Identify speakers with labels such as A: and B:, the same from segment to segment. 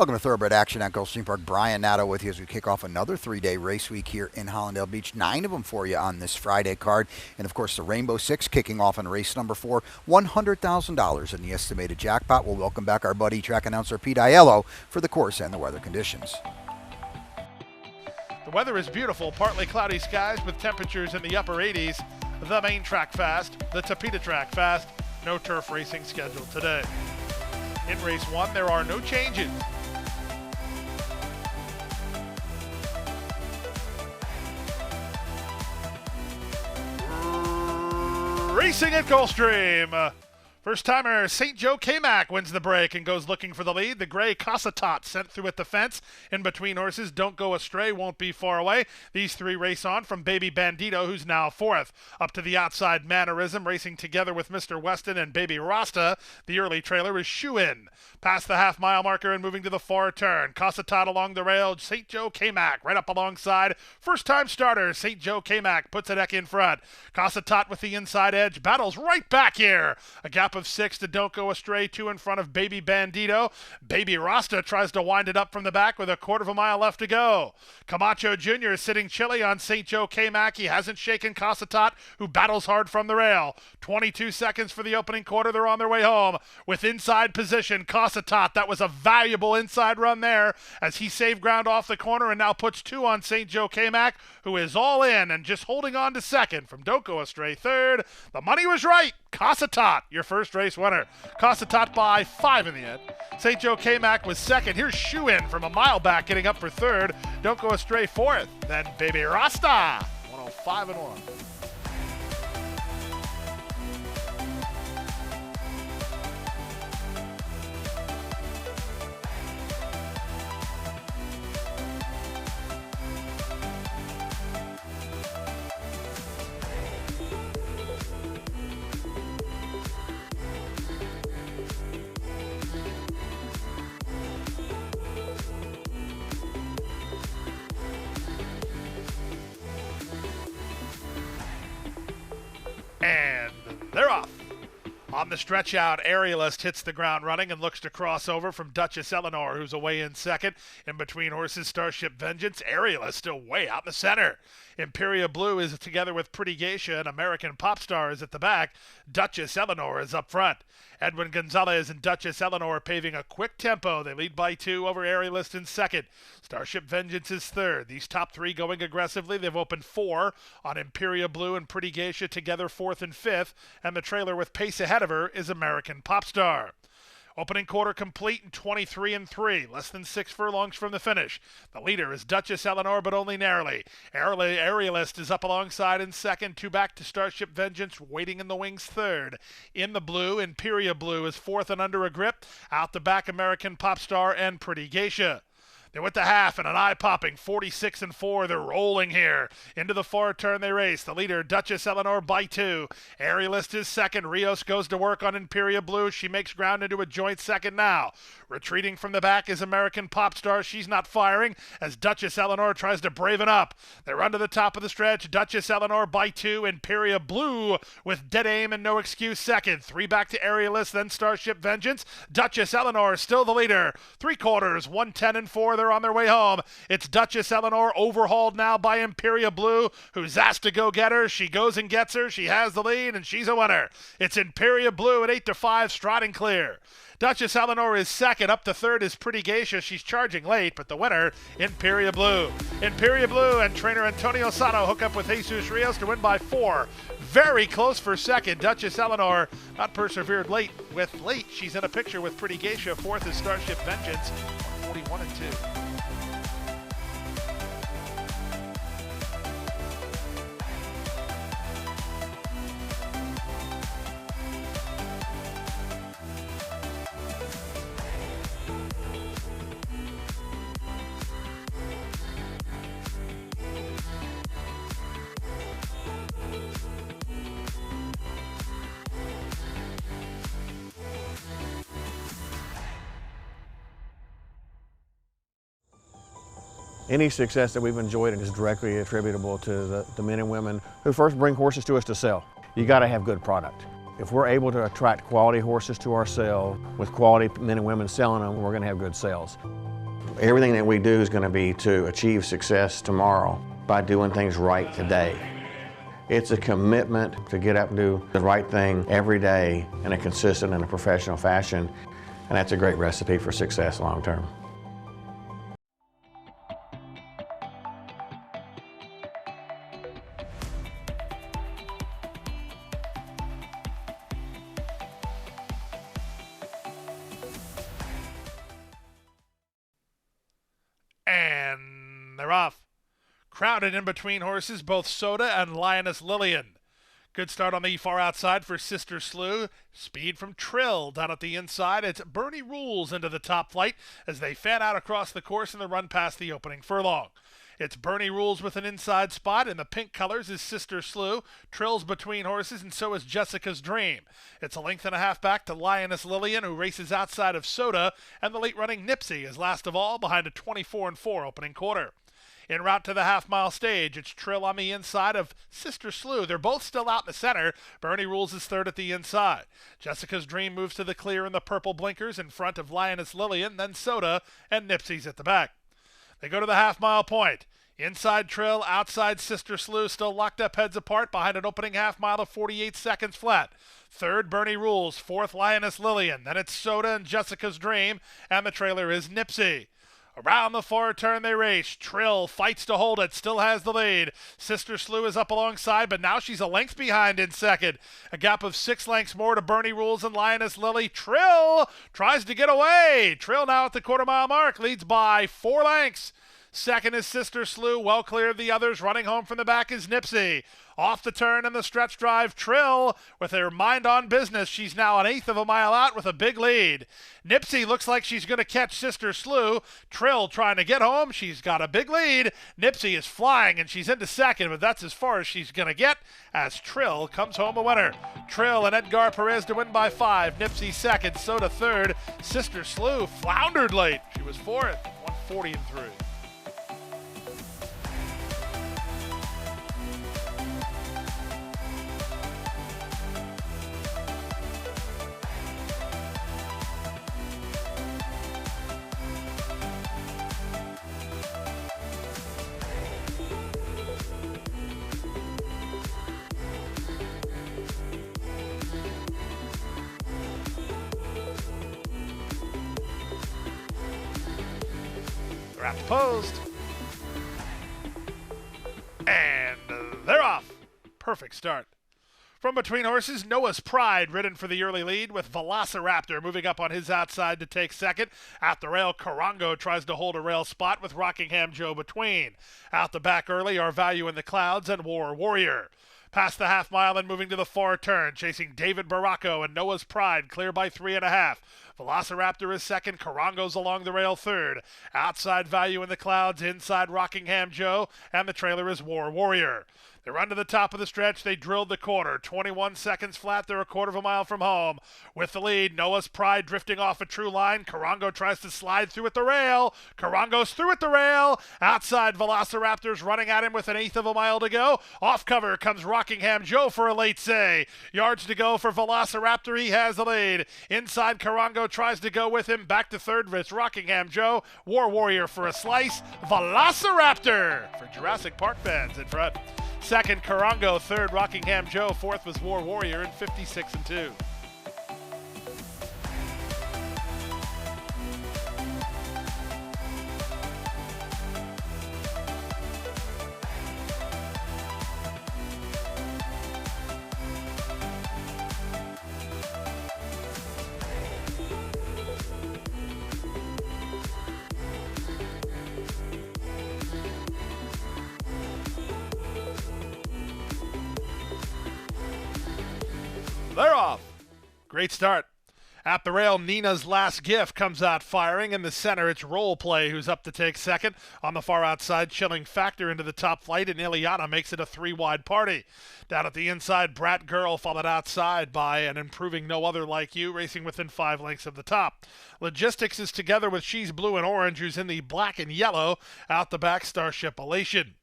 A: Welcome to Thoroughbred Action at Gulfstream Park. Brian Nato with you as we kick off another three-day race week here in Hollandale Beach. 9 of them for you on this Friday card. And, of course, the Rainbow Six kicking off in race number 4. $100,000 in the estimated jackpot. We'll welcome back our buddy track announcer Pete Aiello for the course and the weather conditions.
B: The weather is beautiful. Partly cloudy skies with temperatures in the upper 80s. The main track fast. The Tapeta track fast. No turf racing scheduled today. In race 1, there are no changes. Racing at Gulfstream. First timer St. Joe K-Mac wins the break and goes looking for the lead. The gray Casatot sent through at the fence. In between horses, Don't Go Astray won't be far away. These three race on from Baby Bandito, who's now fourth. Up to the outside, Mannerism racing together with Mr. Weston and Baby Rasta. The early trailer is Shoe In. Past the half-mile marker and moving to the far turn. Casatot along the rail. St. Joe K-Mac right up alongside. First-time starter St. Joe K-Mac puts a deck in front. Casatot with the inside edge. Battles right back here. A gap of 6 to Don't Go Astray, 2 in front of Baby Bandito. Baby Rasta tries to wind it up from the back with a quarter of a mile left to go. Camacho Jr. sitting chilly on St. Joe K-Mac. He hasn't shaken Casatot, who battles hard from the rail. 22 seconds for the opening quarter. They're on their way home with inside position. Casatot, that was a valuable inside run there as he saved ground off the corner and now puts 2 on St. Joe K-Mac, who is all in and just holding on to second from Don't Go Astray third. The money was right. Casatot, your first race winner. Casatot by 5 in the end. St. Joe K-Mac was second. Here's Shoe In from a mile back getting up for third. Don't Go Astray fourth. Then Baby Rasta, 105-1. And they're off. On the stretch out, Aerialist hits the ground running and looks to cross over from Duchess Eleanor, who's away in second. In between horses, Starship Vengeance. Aerialist still way out in the center. Imperia Blue is together with Pretty Geisha, and American Pop Star is at the back. Duchess Eleanor is up front. Edwin Gonzalez and Duchess Eleanor paving a quick tempo. They lead by 2 over Aerialist in second. Starship Vengeance is third. These top 3 going aggressively. They've opened 4 on Imperia Blue and Pretty Geisha together 4th and 5th. And the trailer with pace ahead of her is American Pop Star. Opening quarter complete in 23-3, less than 6 furlongs from the finish. The leader is Duchess Eleanor, but only narrowly. Aerialist is up alongside in second, 2 back to Starship Vengeance, waiting in the wings third. In the blue, Imperia Blue is 4th and under a grip. Out the back, American Pop Star and Pretty Geisha. They're with the half and an eye-popping 46-4. They're rolling here. Into the far turn they race. The leader, Duchess Eleanor, by 2. Aerialist is second. Rios goes to work on Imperia Blue. She makes ground into a joint second now. Retreating from the back is American Pop Star. She's not firing as Duchess Eleanor tries to braven up. They run to the top of the stretch. Duchess Eleanor by 2. Imperia Blue with dead aim and no excuse second. 3 back to Aerialist, then Starship Vengeance. Duchess Eleanor still the leader. 3 quarters, 110-4. They're on their way home. It's Duchess Eleanor overhauled now by Imperia Blue, who's asked to go get her. She goes and gets her. She has the lead, and she's a winner. It's Imperia Blue at 8-5, striding clear. Duchess Eleanor is second. Up to third is Pretty Geisha. She's charging late, but the winner, Imperia Blue. Imperia Blue and trainer Antonio Sato hook up with Jesus Rios to win by 4. Very close for second. Duchess Eleanor not persevered late. She's in a picture with Pretty Geisha. Fourth is Starship Vengeance, 41-2.
C: Any success that we've enjoyed is directly attributable to the men and women who first bring horses to us to sell. You got to have good product. If we're able to attract quality horses to our sale with quality men and women selling them, we're going to have good sales. Everything that we do is going to be to achieve success tomorrow by doing things right today. It's a commitment to get up and do the right thing every day in a consistent and a professional fashion, and that's a great recipe for success long term.
B: And they're off. Crowded in between horses, both Soda and Lioness Lillian. Good start on the far outside for Sister Slew. Speed from Trill down at the inside. It's Bernie Rules into the top flight as they fan out across the course in the run past the opening furlong. It's Bernie Rules with an inside spot. In the pink colors is Sister Slew. Trill's between horses, and so is Jessica's Dream. It's a length and a half back to Lioness Lillian, who races outside of Soda, and the late-running Nipsey is last of all behind a 24-4 opening quarter. En route to the half-mile stage, it's Trill on the inside of Sister Slew. They're both still out in the center. Bernie Rules is third at the inside. Jessica's Dream moves to the clear in the purple blinkers in front of Lioness Lillian, then Soda, and Nipsey's at the back. They go to the half-mile point. Inside Trill, outside Sister Slew, still locked up heads apart behind an opening half mile of 48 seconds flat. Third, Bernie Rules. Fourth, Lioness Lillian. Then it's Soda and Jessica's Dream, and the trailer is Nipsey. Around the far turn they race. Trill fights to hold it, still has the lead. Sister Slew is up alongside, but now she's a length behind in second. A gap of 6 lengths more to Bernie Rules and Lioness Lily. Trill tries to get away. Trill now at the quarter-mile mark, leads by 4 lengths. Second is Sister Slew, well clear of the others. Running home from the back is Nipsey. Off the turn in the stretch drive, Trill with her mind on business. She's now an eighth of a mile out with a big lead. Nipsey looks like she's going to catch Sister Slew. Trill trying to get home. She's got a big lead. Nipsey is flying and she's into second, but that's as far as she's going to get as Trill comes home a winner. Trill and Edgar Perez to win by 5. Nipsey second, Soda third. Sister Slew floundered late. She was fourth, 140-3. Wrapped post. And they're off. Perfect start. From between horses, Noah's Pride ridden for the early lead with Velociraptor moving up on his outside to take second. At the rail, Carango tries to hold a rail spot with Rockingham Joe between. Out the back early are Value in the Clouds and War Warrior. Past the half mile and moving to the far turn, chasing David Baracco and Noah's Pride clear by 3.5. Velociraptor is second, Carango's along the rail third. Outside Value in the Clouds, inside Rockingham Joe, and the trailer is War Warrior. They run to the top of the stretch. They drilled the quarter. 21 seconds flat. They're a quarter of a mile from home. With the lead, Noah's Pride drifting off a true line. Carango tries to slide through at the rail. Carango's through at the rail. Outside, Velociraptor's running at him with an eighth of a mile to go. Off cover comes Rockingham Joe for a late say. Yards to go for Velociraptor. He has the lead. Inside, Carango tries to go with him. Back to third. It's Rockingham Joe. War Warrior for a slice. Velociraptor for Jurassic Park fans in front. Second, Carango. Third, Rockingham Joe. Fourth was War Warrior in 56-2. They're off. Great start. At the rail, Nina's Last Gift comes out firing. In the center, it's Role Play, who's up to take second. On the far outside, Chilling Factor into the top flight, and Ileana makes it a 3-wide party. Down at the inside, Brat Girl followed outside by an improving No Other Like You, racing within 5 lengths of the top. Logistics is together with She's Blue and Orange, who's in the black and yellow. Out the back, Starship Elation.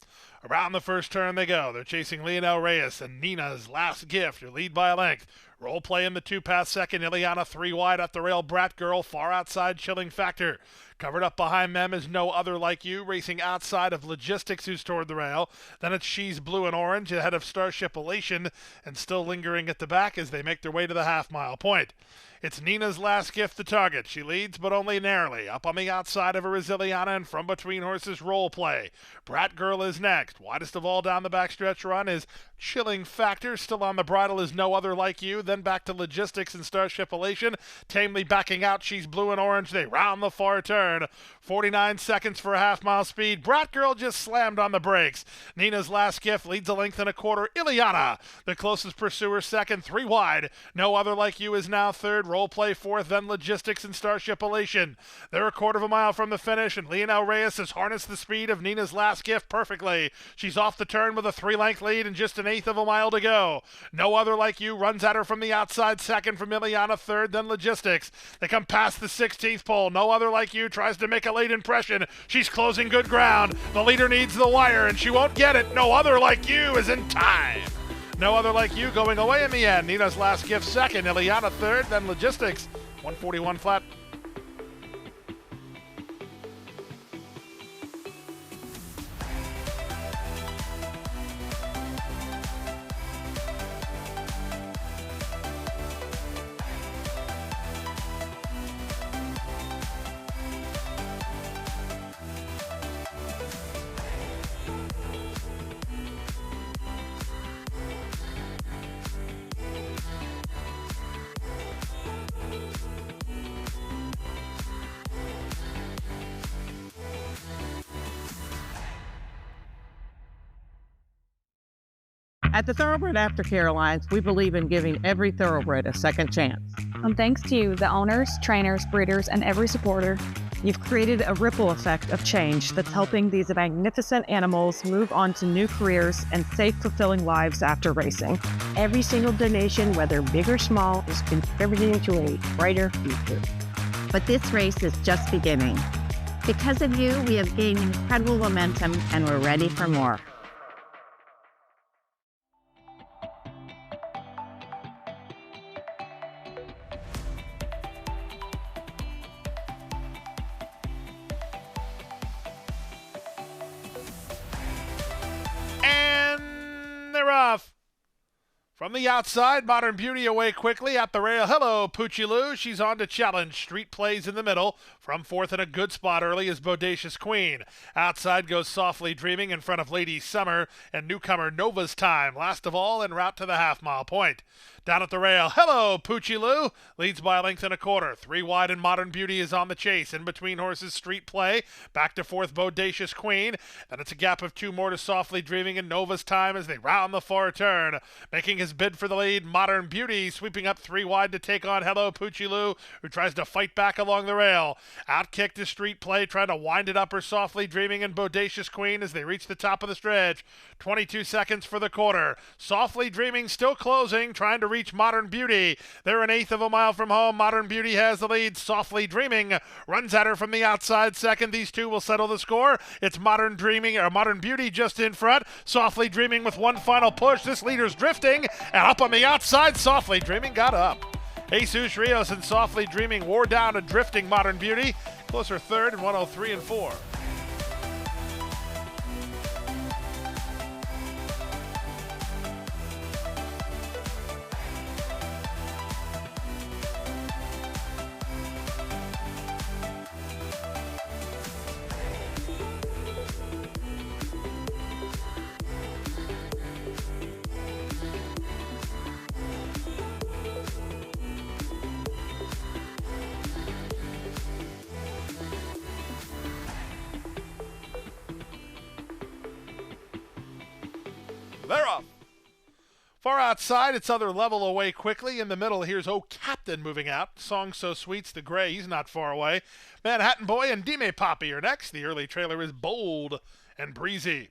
B: Around the first turn they go. They're chasing Leonel Reyes and Nina's Last Gift, who lead by a length. Roll play in the 2 past second. Ileana 3 wide at the rail. Brat Girl far outside. Chilling Factor. Covered up behind them is No Other Like You, racing outside of Logistics, who's toward the rail. Then it's She's Blue and Orange ahead of Starship Elation, and still lingering at the back as they make their way to the half-mile point. It's Nina's Last Gift the target. She leads, but only narrowly. Up on the outside of her is Ileana, and from between horses, Roll Play. Brat Girl is next. Widest of all down the backstretch run is Chilling Factor. Still on the bridle is No Other Like You. Then back to Logistics and Starship Elation. Tamely backing out, She's Blue and Orange. They round the far turn. 49 seconds for a half-mile speed. Brat Girl just slammed on the brakes. Nina's Last Gift leads a length and a quarter. Ileana, the closest pursuer, second. 3 wide. No Other Like You is now third. Roll Play fourth, then Logistics and Starship Elation. They're a quarter of a mile from the finish, and Leonel Reyes has harnessed the speed of Nina's Last Gift perfectly. She's off the turn with a 3-length lead and just an eighth of a mile to go. No Other Like You runs at her from the outside, second from Ileana, third, then Logistics. They come past the 16th pole. No Other Like You tries to make a late impression. She's closing good ground. The leader needs the wire, and she won't get it. No Other Like You is in time. No Other Like You going away in the end. Nina's Last Gift second. Ileana third, then Logistics. 141 flat.
D: At the Thoroughbred Aftercare Alliance, we believe in giving every thoroughbred a second chance.
E: And thanks to you, the owners, trainers, breeders, and every supporter,
D: You've created a ripple effect of change that's helping these magnificent animals move on to new careers and safe, fulfilling lives after racing.
F: Every single donation, whether big or small, is contributing to a brighter future.
G: But this race is just beginning. Because of you, we have gained incredible momentum and we're ready for more.
B: They're off. From the outside, Modern Beauty away quickly at the rail. Hello, Poochie Lou. She's on to challenge. Street plays in the middle. From fourth in a good spot early is Bodacious Queen. Outside goes Softly Dreaming in front of Lady Summer and newcomer Nova's Time. Last of all, en route to the half-mile point. Down at the rail, hello, Poochie Lou. Leads by a length and a quarter. 3 wide and Modern Beauty is on the chase. In between horses, Street Play. Back to fourth, Bodacious Queen. Then it's a gap of 2 more to Softly Dreaming and Nova's Time as they round the far turn. Making his bid for the lead, Modern Beauty sweeping up 3 wide to take on Hello Poochie Lou, who tries to fight back along the rail. Outkick to Street Play, trying to wind it up or Softly Dreaming and Bodacious Queen as they reach the top of the stretch. 22 seconds for the quarter. Softly Dreaming still closing, trying to reach Modern Beauty. They're an eighth of a mile from home. Modern Beauty has the lead. Softly Dreaming runs at her from the outside second. These two will settle the score. It's Modern Beauty just in front. Softly Dreaming with one final push. This leader's drifting, and up on the outside, Softly Dreaming got up. Jesus Rios and Softly Dreaming wore down a drifting Modern Beauty. Closer third in 103 and 4. They're off. Far outside, it's other level away quickly. In the middle, here's Oh Captain moving out. Song So Sweet's the gray. He's not far away. Manhattan Boy and Dime Poppy are next. The early trailer is bold and breezy.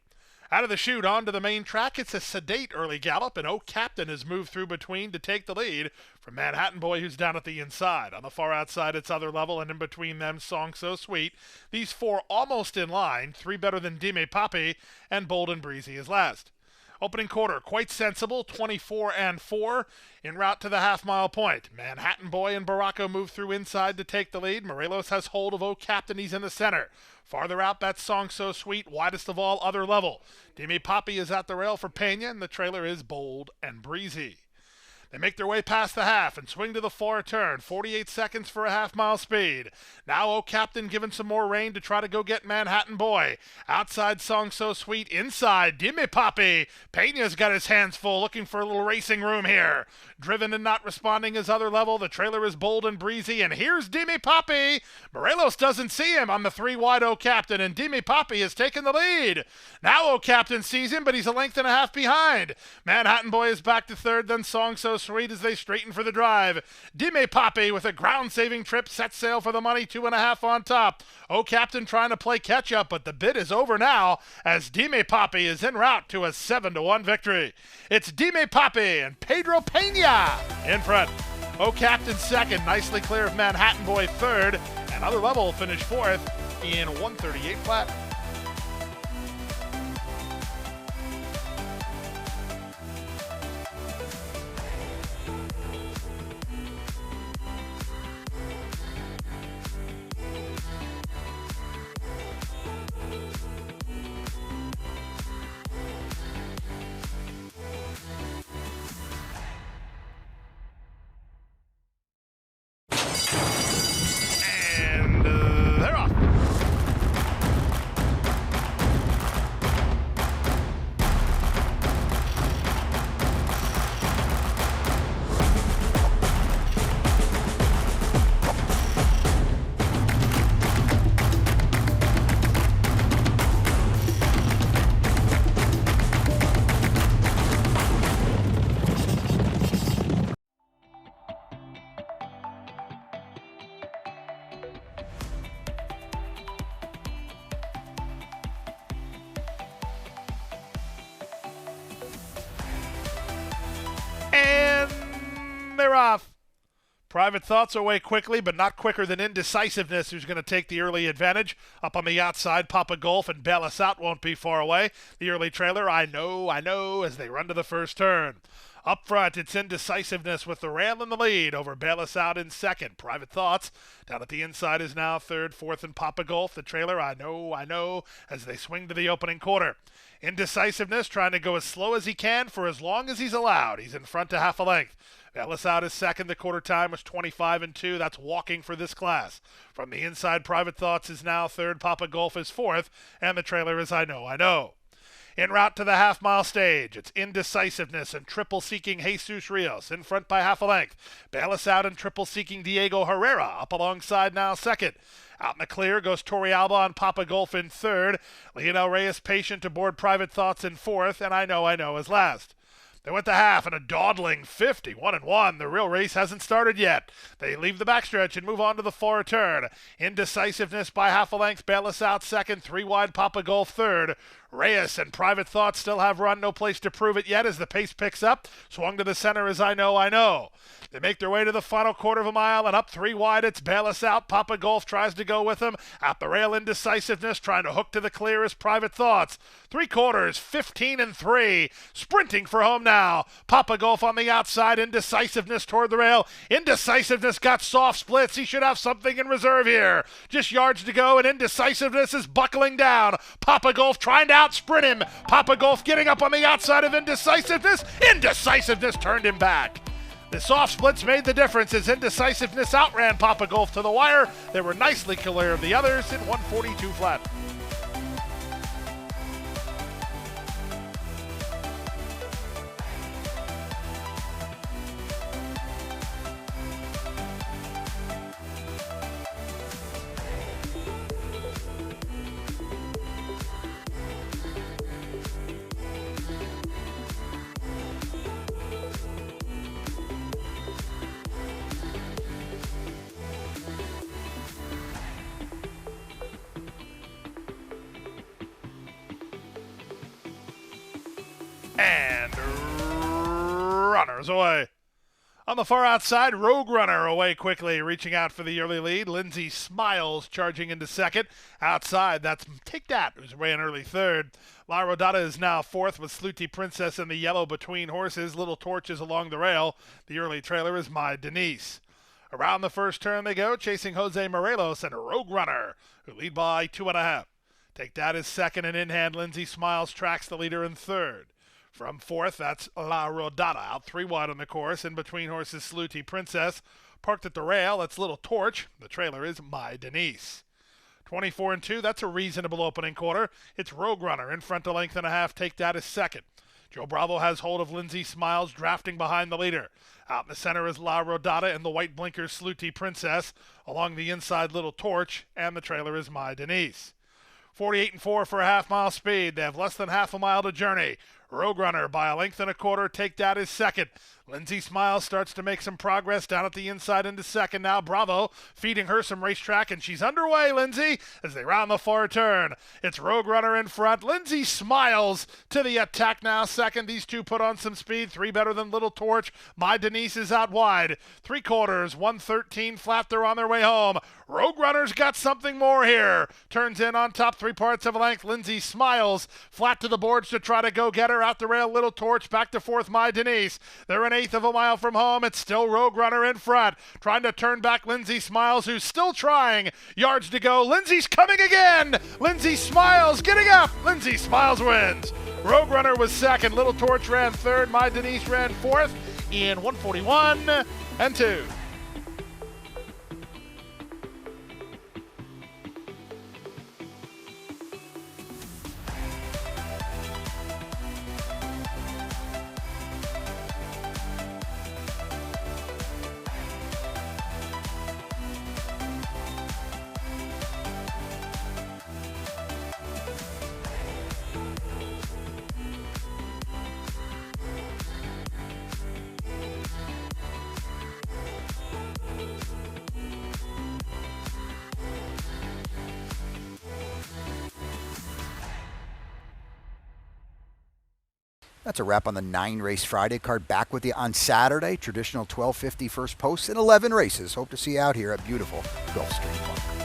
B: Out of the chute onto the main track, it's a sedate early gallop, and Oh Captain has moved through between to take the lead from Manhattan Boy, who's down at the inside. On the far outside, it's other level, and in between them, Song So Sweet. These four almost in line, 3 better than Dime Poppy, and Bold and Breezy is last. Opening quarter, quite sensible, 24-4, en route to the half-mile point. Manhattan Boy and Baracco move through inside to take the lead. Morelos has hold of Captain. He's in the center. Farther out, that Song So Sweet, widest of all, other level. Dimi Papi is at the rail for Pena, and the trailer is bold and breezy. They make their way past the half and swing to the far turn. 48 seconds for a half-mile speed. Now Captain given some more rein to try to go get Manhattan Boy. Outside Song So Sweet. Inside Dime Papi. Pena's got his hands full looking for a little racing room here. Driven and not responding his other level. The trailer is bold and breezy. And here's Dime Papi. Morelos doesn't see him on the 3 wide Captain. And Dime Papi has taken the lead. Now Captain sees him, but he's a length and a half behind. Manhattan Boy is back to third. Then Song So Sweet as they straighten for the drive. Dime Papi with a ground-saving trip sets sail for the money, 2.5 on top. Captain trying to play catch-up, but the bid is over now as Dime Papi is en route to a 7-1 victory. It's Dime Papi and Pedro Pena in front. Captain second, nicely clear of Manhattan Boy third, and other level finished fourth in 138 flat. They're off. And they're off. Private Thoughts away quickly, but not quicker than Indecisiveness, who's going to take the early advantage. Up on the outside, Papa Golf and Ballas Out won't be far away. The early trailer, I know, as they run to the first turn. Up front, it's Indecisiveness with the rail in the lead over Ballas Out in second. Private Thoughts down at the inside is now third, fourth, and Papa Golf. The trailer, I know, as they swing to the opening quarter. Indecisiveness trying to go as slow as he can for as long as he's allowed. He's in front to half a length. Ballas Out is second. The quarter time was 25-2. That's walking for this class. From the inside, Private Thoughts is now third. Papa Golf is fourth. And the trailer is I know. En route to the half-mile stage, it's Indecisiveness and triple-seeking Jesus Rios in front by half a length. Ballas Out and triple-seeking Diego Herrera up alongside now second. Out in the clear goes Torrealba and Papa Golf in third. Lionel Reyes patient aboard Private Thoughts in fourth, and I know is last. They went to half in a dawdling 51-1. The real race hasn't started yet. They leave the backstretch and move on to the far turn. Indecisiveness by half a length. Ballas Out second. 3 wide Papa Golf third. Reyes and Private Thoughts still have run. No place to prove it yet as the pace picks up. Swung to the center as I know. They make their way to the final quarter of a mile and up 3 wide. It's Ballas Out. Papa Golf tries to go with him. At the rail, Indecisiveness trying to hook to the clear is Private Thoughts. 3 quarters, 15-3. Sprinting for home now. Papa Golf on the outside. Indecisiveness toward the rail. Indecisiveness got soft splits. He should have something in reserve here. Just yards to go and Indecisiveness is buckling down. Papa Golf trying to outsprint him. Papa Golf getting up on the outside of Indecisiveness. Indecisiveness turned him back. The soft splits made the difference as Indecisiveness outran Papa Golf to the wire. They were nicely clear of the others in 142 flat. And runners away. On the far outside, Rogue Runner away quickly, reaching out for the early lead. Lindsay Smiles charging into second. Outside, that's Take That, who's away in early third. La Rodada is now fourth with Sluty Princess in the yellow between horses. Little Torches along the rail. The early trailer is My Denise. Around the first turn they go, chasing Jose Morelos and Rogue Runner, who lead by 2.5. Take That is second, and in hand, Lindsay Smiles tracks the leader in third. From fourth, that's La Rodada, out 3 wide on the course. In between horses, Sluty Princess. Parked at the rail, that's Little Torch. The trailer is My Denise. 24 and 2, that's a reasonable opening quarter. It's Rogue Runner in front to length and a half. Take That is second. Joe Bravo has hold of Lindsay Smiles, drafting behind the leader. Out in the center is La Rodada and the white blinkers Sluty Princess. Along the inside, Little Torch, and the trailer is My Denise. 48 and 4 for a half-mile speed. They have less than half a mile to journey. Rogue Runner by a length and a quarter. Take That is second. Lindsay Smiles starts to make some progress down at the inside into second. Now Bravo feeding her some racetrack, and she's underway, Lindsay, as they round the far turn. It's Rogue Runner in front. Lindsay Smiles to the attack now second. These two put on some speed. 3 better than Little Torch. My Denise is out wide. 3/4, 113 flat. They're on their way home. Rogue Runner's got something more here. Turns in on top, 3 parts of a length. Lindsay Smiles flat to the boards to try to go get her. Out the rail, Little Torch. Back to fourth, My Denise. They're an 1/8 of a mile from home. It's still Rogue Runner in front. Trying to turn back Lindsay Smiles, who's still trying. Yards to go. Lindsay's coming again. Lindsay Smiles getting up. Lindsay Smiles wins. Rogue Runner was second. Little Torch ran third. My Denise ran fourth in 141 and 2.
A: That's a wrap on the 9-race Friday card. Back with you on Saturday. Traditional 12:50 first post and 11 races. Hope to see you out here at beautiful Gulfstream Park.